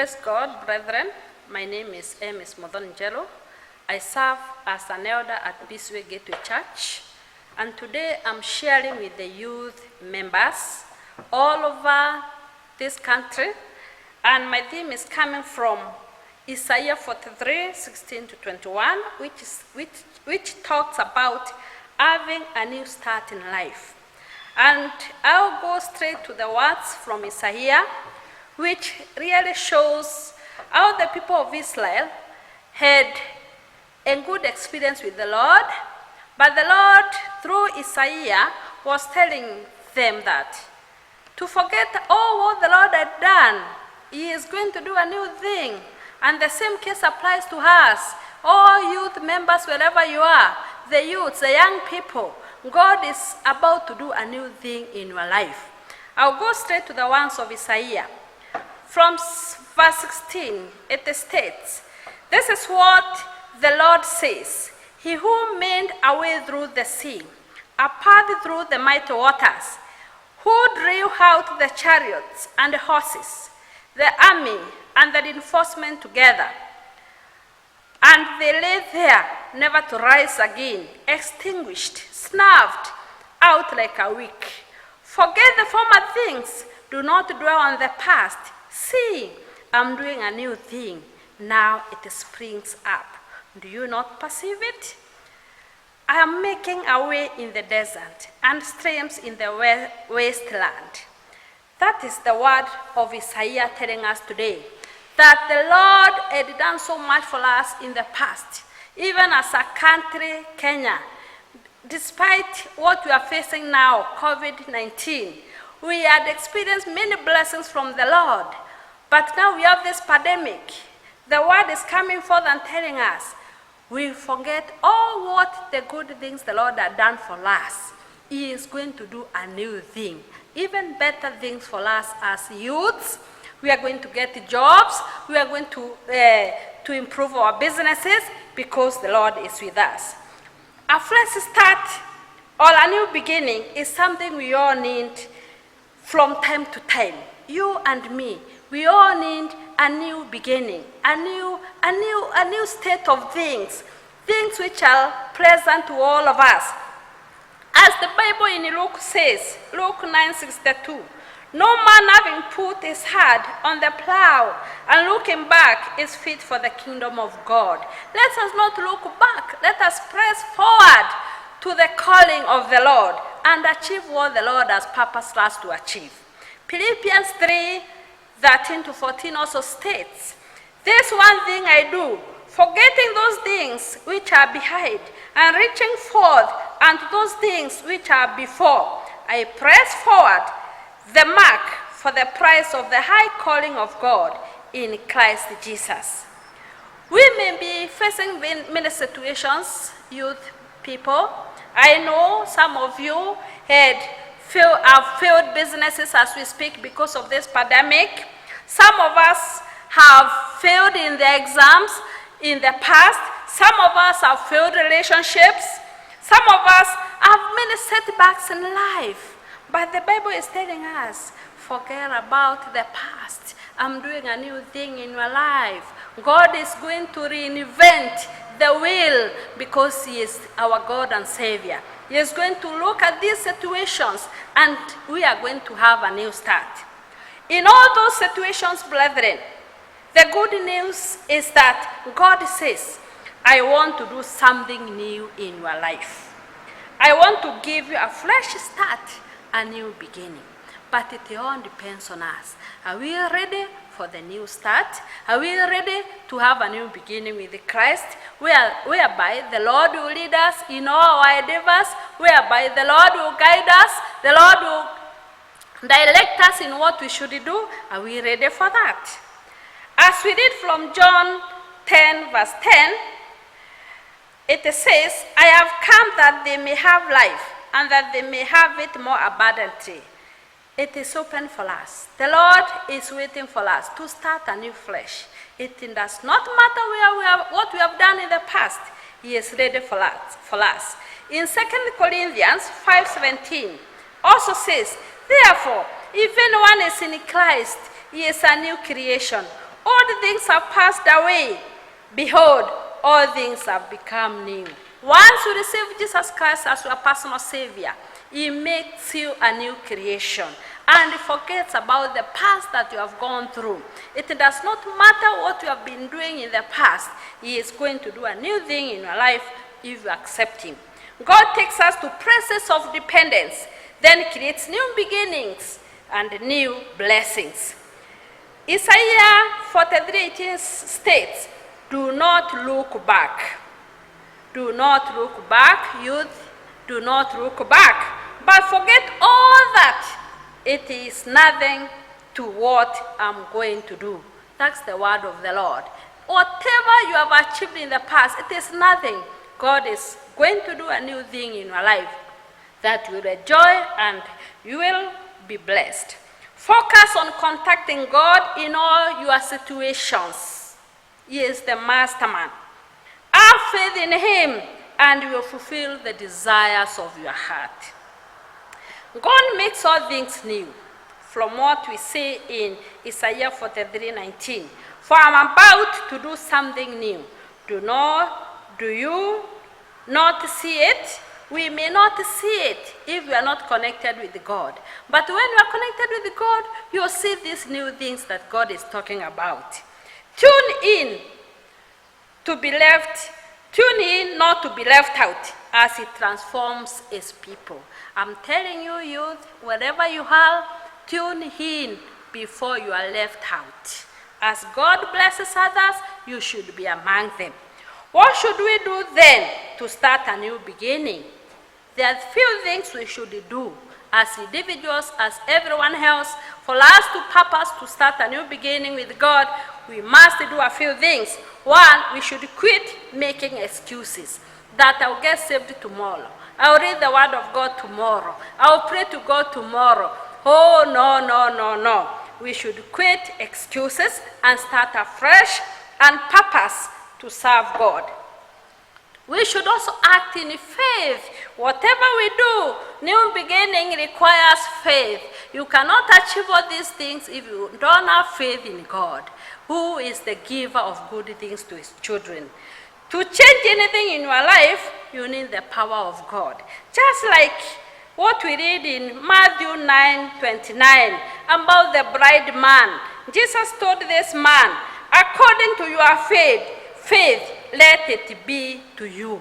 Praise God, brethren. My name is Ms. Modonjelo. I serve as an elder at Peaceway Gateway Church. And today I'm sharing with the youth members all over this country. And my theme is coming from Isaiah 43, 16 to 21, which talks about having a new start in life. And I'll go straight to the words from Isaiah, which really shows how the people of Israel had a good experience with the Lord, but the Lord, through Isaiah, was telling them that to forget all what the Lord had done, He is going to do a new thing. And the same case applies to us. All youth members, wherever you are, the youths, the young people, God is about to do a new thing in your life. I'll go straight to the words of Isaiah. From verse 16, it states, "This is what the Lord says, He who made a way through the sea, a path through the mighty waters, who drew out the chariots and the horses, the army and the reinforcement together. And they lay there, never to rise again, extinguished, snuffed out like a wick. Forget the former things, do not dwell on the past. See, I'm doing a new thing. Now it springs up. Do you not perceive it? I am making a way in the desert and streams in the wasteland." That is the word of Isaiah telling us today, that the Lord had done so much for us in the past. Even as a country, Kenya, despite what we are facing now, COVID-19, we had experienced many blessings from the Lord. But now we have this pandemic. The word is coming forth and telling us, we forget all what the good things the Lord had done for us. He is going to do a new thing, even better things for us as youths. We are going to get jobs. We are going to improve our businesses because the Lord is with us. A fresh start or a new beginning is something we all need from time to time. You and me, we all need a new beginning, a new state of things which are pleasant to all of us. As the Bible in Luke says, Luke 9:62, "No man having put his hand on the plow and looking back is fit for the kingdom of God." Let us not look back. Let us press forward to the calling of the Lord and achieve what the Lord has purposed us to achieve. Philippians 3:13 to 14 also states, "This one thing I do, forgetting those things which are behind and reaching forth unto those things which are before, I press forward the mark for the prize of the high calling of God in Christ Jesus." We may be facing many situations, youth people. I know some of you have failed businesses as we speak because of this pandemic. Some of us have failed in the exams in the past. Some of us have failed relationships. Some of us have many setbacks in life. But the Bible is telling us, forget about the past. I'm doing a new thing in your life. God is going to reinvent the wheel because He is our God and Savior. He is going to look at these situations and we are going to have a new start. In all those situations, brethren, the good news is that God says, I want to do something new in your life. I want to give you a fresh start, a new beginning. But it all depends on us. Are we ready for the new start? Are we ready to have a new beginning with Christ, whereby the Lord will lead us in all our endeavors, whereby the Lord will guide us, the Lord will direct us in what we should do? Are we ready for that? As we read from John 10, verse 10, it says, "I have come that they may have life, and that they may have it more abundantly." It is open for us. The Lord is waiting for us to start a new flesh. It does not matter what we have done in the past. He is ready for us. In 2 Corinthians 5:17 also says, "Therefore, if anyone is in Christ, he is a new creation. Old things have passed away. Behold, all things have become new. Once you receive Jesus Christ as your personal Savior, He makes you a new creation and forgets about the past that you have gone through. It does not matter what you have been doing in the past. He is going to do a new thing in your life if you accept Him. God takes us to places of dependence, then creates new beginnings and new blessings. Isaiah 43:18 states, do not look back. Do not look back, youth. Do not look back. But forget all that. It is nothing to what I'm going to do. That's the word of the Lord. Whatever you have achieved in the past, it is nothing. God is going to do a new thing in your life that you will enjoy and you will be blessed. Focus on contacting God in all your situations. He is the mastermind. Have faith in Him and you will fulfill the desires of your heart. God makes all things new, from what we see in Isaiah 43:19. For I'm about to do something new. Do you not see it? We may not see it if we are not connected with God. But when you are connected with God, you'll see these new things that God is talking about. Tune in not to be left out as He transforms His people. I'm telling you, youth, wherever you are, tune in before you are left out. As God blesses others, you should be among them. What should we do then to start a new beginning? There are few things we should do as individuals, as everyone else. For us to purpose to start a new beginning with God, we must do a few things. One, we should quit making excuses that I'll get saved tomorrow. I'll read the word of God tomorrow. I'll pray to God tomorrow. Oh, no. We should quit excuses and start afresh and purpose to serve God. We should also act in faith. Whatever we do, new beginning requires faith. You cannot achieve all these things if you don't have faith in God, who is the giver of good things to His children. To change anything in your life, you need the power of God. Just like what we read in Matthew 9:29 about the brideman. Man. Jesus told this man, according to your faith, let it be to you.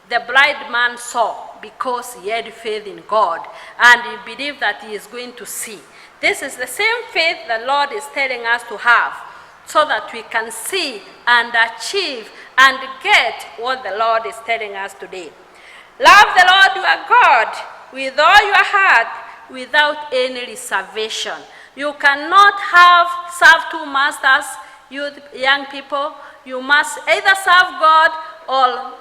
The blind man saw because he had faith in God and he believed that he is going to see. This is the same faith the Lord is telling us to have so that we can see and achieve and get what the Lord is telling us today. Love the Lord your God with all your heart without any reservation. You cannot serve two masters, young people. You must either serve God or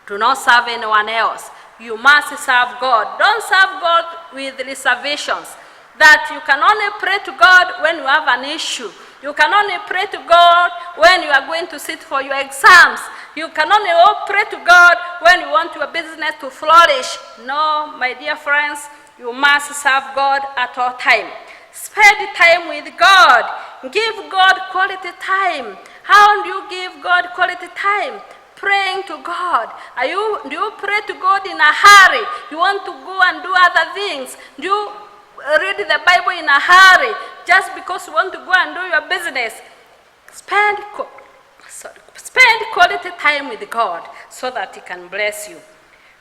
do not serve anyone else. You must serve God. Don't serve God with reservations. That you can only pray to God when you have an issue. You can only pray to God when you are going to sit for your exams. You can only pray to God when you want your business to flourish. No, my dear friends, you must serve God at all times. Spend time with God. Give God quality time. How do you give God quality time? Praying to God. Do you pray to God in a hurry? You want to go and do other things? Do you read the Bible in a hurry just because you want to go and do your business? Spend quality time with God so that He can bless you.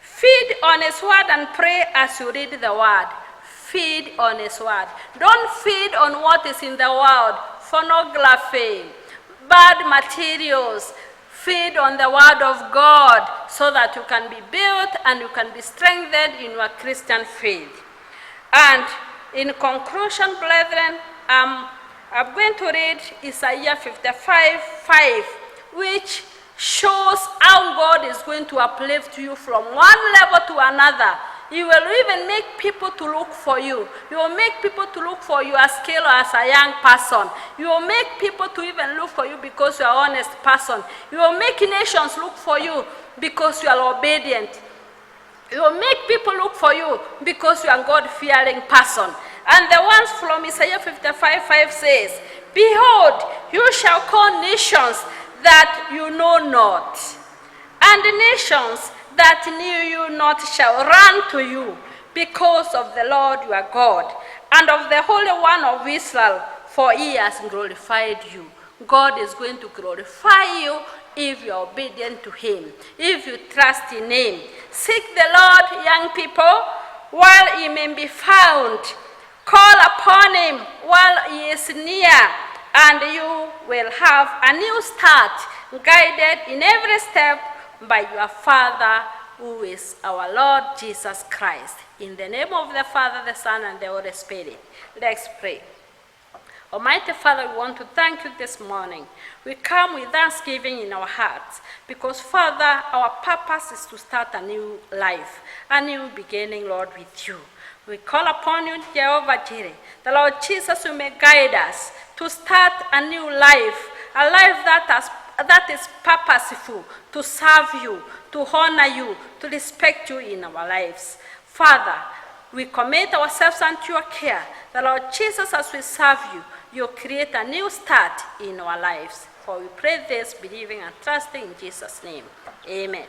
Feed on His word and pray as you read the word. Feed on His word. Don't feed on what is in the world. Pornography, bad materials. Feed on the word of God so that you can be built and you can be strengthened in your Christian faith. And in conclusion, brethren, I'm going to read Isaiah 55:5, which shows how God is going to uplift you from one level to another. He will even make people to look for you. You will make people to look for your skill as a young person. You will make people to even look for you because you are an honest person. You will make nations look for you because you are obedient. You will make people look for you because you are a God-fearing person. And the ones from Isaiah 55:5 says, Behold, you shall call nations that you know not, and the nations that knew you not shall run to you, because of the Lord your God, and of the Holy One of Israel, for he has glorified you. God is going to glorify you if you are obedient to him, if you trust in him. Seek the Lord, young people, while he may be found. Call upon him while he is near, and you will have a new start, guided in every step by your Father, who is our Lord Jesus Christ. In the name of the Father, the Son, and the Holy Spirit, let's pray. Almighty Father, we want to thank you this morning. We come with thanksgiving in our hearts because, Father, our purpose is to start a new life, a new beginning, Lord, with you. We call upon you, Jehovah Jireh, the Lord Jesus, who may guide us to start a new life, a life that is purposeful, to serve you, to honor you, to respect you in our lives. Father, we commit ourselves unto your care. The Lord Jesus, as we serve you, you create a new start in our lives. For we pray this, believing and trusting in Jesus' name. Amen.